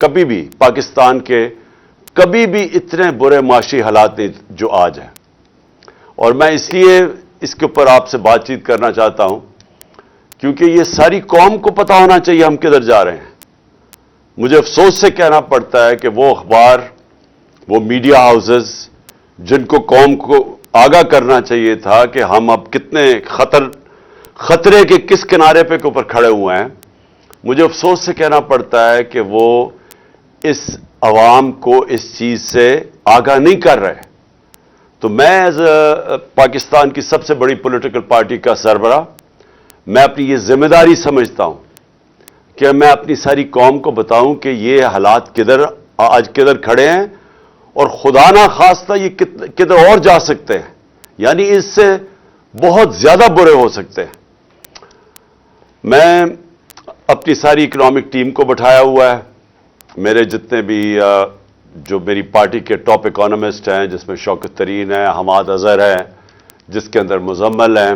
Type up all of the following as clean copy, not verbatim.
کبھی بھی پاکستان کے کبھی بھی اتنے برے معاشی حالات نہیں جو آج ہیں. اور میں اس لیے اس کے اوپر آپ سے بات چیت کرنا چاہتا ہوں کیونکہ یہ ساری قوم کو پتا ہونا چاہیے ہم کدھر جا رہے ہیں. مجھے افسوس سے کہنا پڑتا ہے کہ وہ اخبار، وہ میڈیا ہاؤسز جن کو قوم کو آگاہ کرنا چاہیے تھا کہ ہم اب کتنے خطرے کے کس کنارے پہ کے اوپر کھڑے ہوئے ہیں، مجھے افسوس سے کہنا پڑتا ہے کہ وہ اس عوام کو اس چیز سے آگاہ نہیں کر رہے. تو میں ایز پاکستان کی سب سے بڑی پولیٹیکل پارٹی کا سربراہ، میں اپنی یہ ذمہ داری سمجھتا ہوں کہ میں اپنی ساری قوم کو بتاؤں کہ یہ حالات آج کدھر کھڑے ہیں اور خدا نہ خواستہ یہ کدھر اور جا سکتے ہیں، یعنی اس سے بہت زیادہ برے ہو سکتے ہیں. میں اپنی ساری اکنامک ٹیم کو بٹھایا ہوا ہے. میرے جتنے بھی جو میری پارٹی کے ٹاپ اکانومسٹ ہیں، جس میں شوکت ترین ہیں، حماد اظہر ہیں، جس کے اندر مزمل ہیں،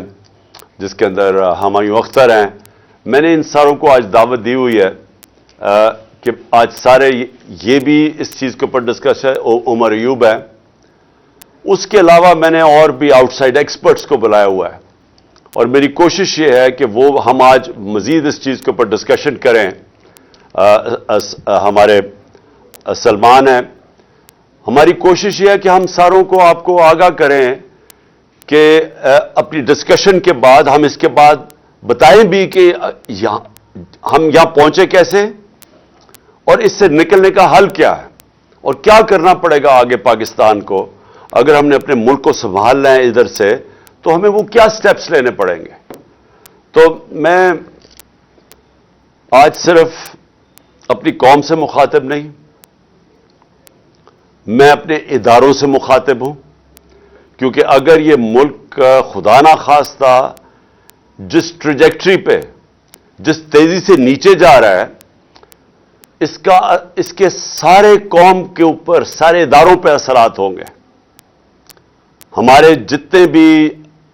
جس کے اندر ہمایوں اختر ہیں، میں نے ان ساروں کو آج دعوت دی ہوئی ہے کہ آج سارے یہ بھی اس چیز کے اوپر ڈسکس ہے. عمر ایوب ہے. اس کے علاوہ میں نے اور بھی آؤٹ سائڈ ایکسپرٹس کو بلایا ہوا ہے اور میری کوشش یہ ہے کہ وہ ہم آج مزید اس چیز کے اوپر ڈسکشن کریں. ہمارے سلمان ہیں. ہماری کوشش یہ ہے کہ ہم ساروں کو آپ کو آگاہ کریں کہ اپنی ڈسکشن کے بعد ہم اس کے بعد بتائیں بھی کہ ہم یہاں پہنچے کیسے اور اس سے نکلنے کا حل کیا ہے اور کیا کرنا پڑے گا آگے پاکستان کو. اگر ہم نے اپنے ملک کو سنبھالنا ہے ادھر سے تو ہمیں وہ کیا سٹیپس لینے پڑیں گے. تو میں آج صرف اپنی قوم سے مخاطب نہیں، میں اپنے اداروں سے مخاطب ہوں، کیونکہ اگر یہ ملک خدا نہ خواستہ جس ٹریجیکٹری پہ، جس تیزی سے نیچے جا رہا ہے، اس کے سارے قوم کے اوپر، سارے اداروں پہ اثرات ہوں گے. ہمارے جتنے بھی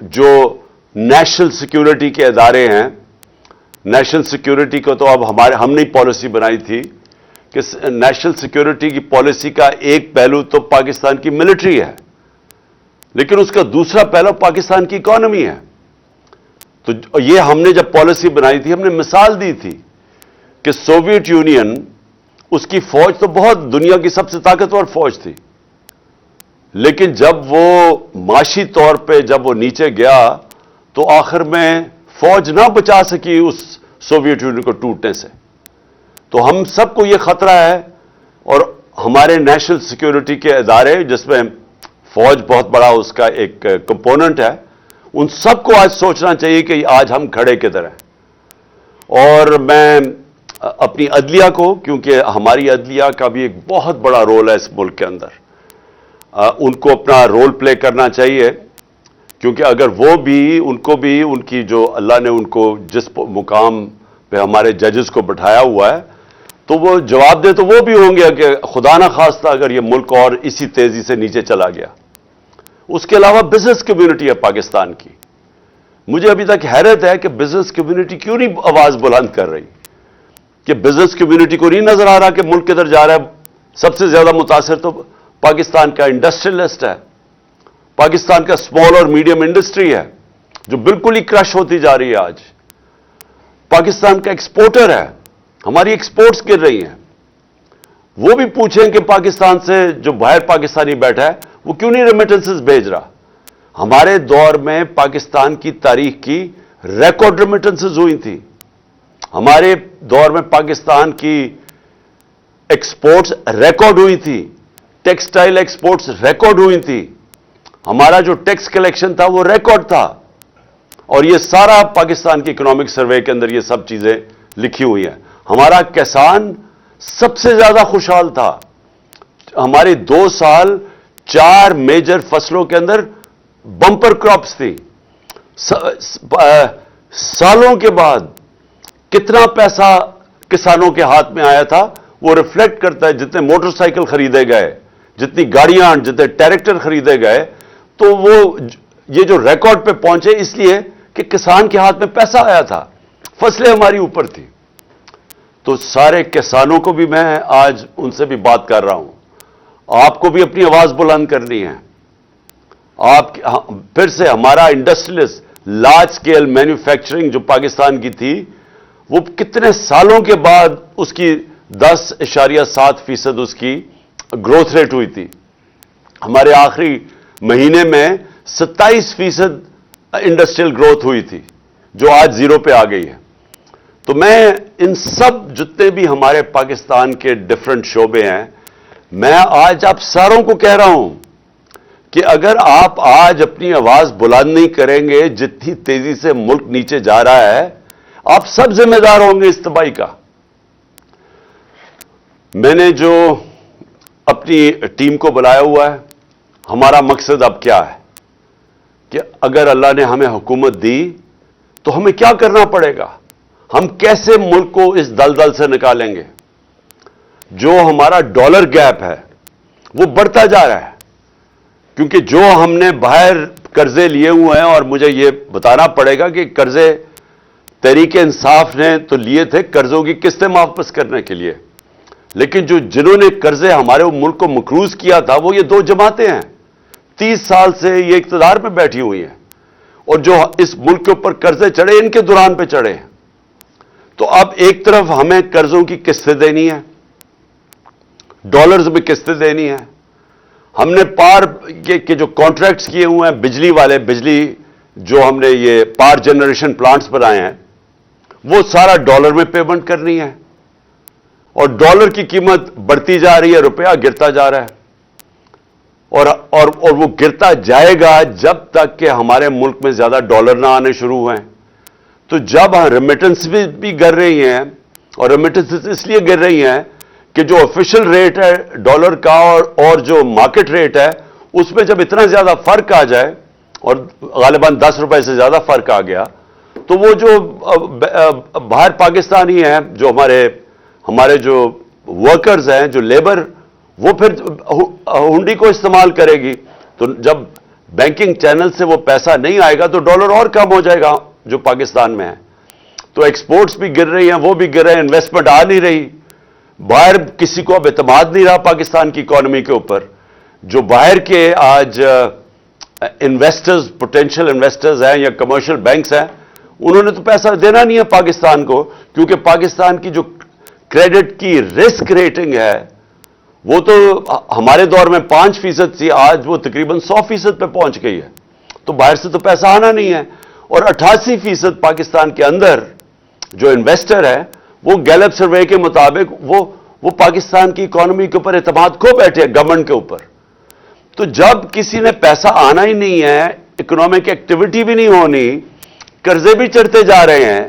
جو نیشنل سیکیورٹی کے ادارے ہیں، نیشنل سیکیورٹی کو تو اب ہم نے پالیسی بنائی تھی کہ نیشنل سیکیورٹی کی پالیسی کا ایک پہلو تو پاکستان کی ملٹری ہے، لیکن اس کا دوسرا پہلو پاکستان کی اکانومی ہے. تو یہ ہم نے جب پالیسی بنائی تھی، ہم نے مثال دی تھی کہ سوویت یونین، اس کی فوج تو بہت دنیا کی سب سے طاقتور فوج تھی، لیکن جب وہ معاشی طور پہ جب وہ نیچے گیا تو آخر میں فوج نہ بچا سکی اس سوویت یونین کو ٹوٹنے سے. تو ہم سب کو یہ خطرہ ہے اور ہمارے نیشنل سیکیورٹی کے ادارے، جس میں فوج بہت بڑا اس کا ایک کمپوننٹ ہے، ان سب کو آج سوچنا چاہیے کہ آج ہم کھڑے کدھر ہیں. اور میں اپنی عدلیہ کو، کیونکہ ہماری عدلیہ کا بھی ایک بہت بڑا رول ہے اس ملک کے اندر، ان کو اپنا رول پلے کرنا چاہیے، کیونکہ اگر وہ بھی، ان کو بھی، ان کی جو اللہ نے ان کو جس مقام پہ ہمارے ججز کو بٹھایا ہوا ہے، تو وہ جواب دے تو وہ بھی ہوں گے کہ خدا نہ خواستہ اگر یہ ملک اور اسی تیزی سے نیچے چلا گیا. اس کے علاوہ بزنس کمیونٹی ہے پاکستان کی. مجھے ابھی تک حیرت ہے کہ بزنس کمیونٹی کیوں نہیں آواز بلند کر رہی، کہ بزنس کمیونٹی کو نہیں نظر آ رہا کہ ملک کدھر جا رہا ہے. سب سے زیادہ متاثر تو پاکستان کا انڈسٹریلسٹ ہے، پاکستان کا اسمال اور میڈیم انڈسٹری ہے جو بالکل ہی کرش ہوتی جا رہی ہے. آج پاکستان کا ایکسپورٹر ہے، ہماری ایکسپورٹس گر رہی ہیں. وہ بھی پوچھیں کہ پاکستان سے جو باہر پاکستانی بیٹھا ہے وہ کیوں نہیں ریمیٹنسز بھیج رہا. ہمارے دور میں پاکستان کی تاریخ کی ریکارڈ ریمیٹنسز ہوئی تھی. ہمارے دور میں پاکستان کی ایکسپورٹس ریکارڈ ہوئی تھی، ٹیکسٹائل ایکسپورٹس ریکارڈ ہوئی تھی، ہمارا جو ٹیکس کلیکشن تھا وہ ریکارڈ تھا. اور یہ سارا پاکستان کی اکنامک سروے کے اندر یہ سب چیزیں لکھی ہوئی ہیں. ہمارا کسان سب سے زیادہ خوشحال تھا. ہمارے 2 سال 4 میجر فصلوں کے اندر بمپر کراپس تھی. سالوں کے بعد کتنا پیسہ کسانوں کے ہاتھ میں آیا تھا وہ ریفلیکٹ کرتا ہے. جتنے موٹر سائیکل خریدے گئے، جتنی گاڑیاں، جتنے ٹریکٹر خریدے گئے، تو وہ یہ جو ریکارڈ پہ پہنچے اس لیے کہ کسان کے ہاتھ میں پیسہ آیا تھا، فصلیں ہماری اوپر تھی. تو سارے کسانوں کو بھی میں آج ان سے بھی بات کر رہا ہوں, آپ کو بھی اپنی آواز بلند کرنی ہے. آپ پھر سے ہمارا انڈسٹریلسٹ لارج سکیل مینوفیکچرنگ جو پاکستان کی تھی, وہ کتنے سالوں کے بعد اس کی 10.7% اس کی گروتھ ریٹ ہوئی تھی. ہمارے آخری مہینے میں 27% انڈسٹریل گروتھ ہوئی تھی, جو آج 0 پہ آ گئی ہے. تو میں ان سب جتنے بھی ہمارے پاکستان کے ڈفرنٹ شعبے ہیں, میں آج آپ ساروں کو کہہ رہا ہوں کہ اگر آپ آج اپنی آواز بلند نہیں کریں گے, جتنی تیزی سے ملک نیچے جا رہا ہے, آپ سب ذمہ دار ہوں گے اس تباہی کا. میں نے جو اپنی ٹیم کو بلایا ہوا ہے, ہمارا مقصد اب کیا ہے کہ اگر اللہ نے ہمیں حکومت دی تو ہمیں کیا کرنا پڑے گا, ہم کیسے ملک کو اس دلدل سے نکالیں گے. جو ہمارا ڈالر گیپ ہے وہ بڑھتا جا رہا ہے, کیونکہ جو ہم نے باہر قرضے لیے ہوئے ہیں, اور مجھے یہ بتانا پڑے گا کہ قرضے تحریک انصاف نے تو لیے تھے قرضوں کی قسطیں واپس کرنے کے لیے, لیکن جنہوں نے قرضے ہمارے ملک کو مقروض کیا تھا وہ یہ 2 جماعتیں ہیں. 30 سال سے یہ اقتدار پہ بیٹھی ہوئی ہیں, اور جو اس ملک کے اوپر قرضے چڑھے ان کے دوران پہ چڑھے. تو اب ایک طرف ہمیں قرضوں کی قسطیں دینی ہے, ڈالرز میں قسطیں دینی ہے. ہم نے پار کے جو کانٹریکٹس کیے ہوئے ہیں بجلی والے, بجلی جو ہم نے یہ پار جنریشن پلانٹس بنائے ہیں, وہ سارا ڈالر میں پیمنٹ کرنی ہے, اور ڈالر کی قیمت بڑھتی جا رہی ہے, روپیہ گرتا جا رہا ہے. اور وہ گرتا جائے گا جب تک کہ ہمارے ملک میں زیادہ ڈالر نہ آنے شروع ہوئے. تو جب ریمیٹنس بھی گر رہی ہیں, اور ریمیٹنس اس لیے گر رہی ہیں کہ جو آفیشیل ریٹ ہے ڈالر کا اور جو مارکیٹ ریٹ ہے اس میں جب اتنا زیادہ فرق آ جائے, اور غالباً 10 روپے سے زیادہ فرق آ گیا, تو وہ جو باہر پاکستانی ہیں, جو ہمارے جو ورکرز ہیں, جو لیبر, وہ پھر ہنڈی کو استعمال کرے گی. تو جب بینکنگ چینل سے وہ پیسہ نہیں آئے گا تو ڈالر اور کم ہو جائے گا جو پاکستان میں ہے. تو ایکسپورٹس بھی گر رہی ہیں, وہ بھی گر رہے ہیں, انویسٹمنٹ آ نہیں رہی, باہر کسی کو اب اعتماد نہیں رہا پاکستان کی اکانومی کے اوپر. جو باہر کے آج انویسٹرز, پوٹینشیل انویسٹرز ہیں یا کمرشل بینکس ہیں, انہوں نے تو پیسہ دینا نہیں ہے پاکستان کو, کیونکہ پاکستان کی جو کریڈٹ کی رسک ریٹنگ ہے وہ تو ہمارے دور میں 5% تھی, آج وہ تقریباً 100% پہ پہنچ گئی ہے. تو باہر سے تو پیسہ آنا نہیں ہے. اور 88% پاکستان کے اندر جو انویسٹر ہے وہ گیلپ سروے کے مطابق وہ پاکستان کی اکانومی کے اوپر اعتماد کھو بیٹھے ہیں, گورنمنٹ کے اوپر. تو جب کسی نے پیسہ آنا ہی نہیں ہے, اکنامک ایکٹیویٹی بھی نہیں ہونی, قرضے بھی چڑھتے جا رہے ہیں,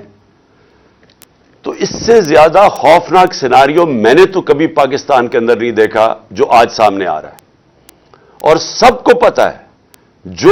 تو اس سے زیادہ خوفناک سیناریو میں نے تو کبھی پاکستان کے اندر نہیں دیکھا جو آج سامنے آ رہا ہے. اور سب کو پتا ہے, جو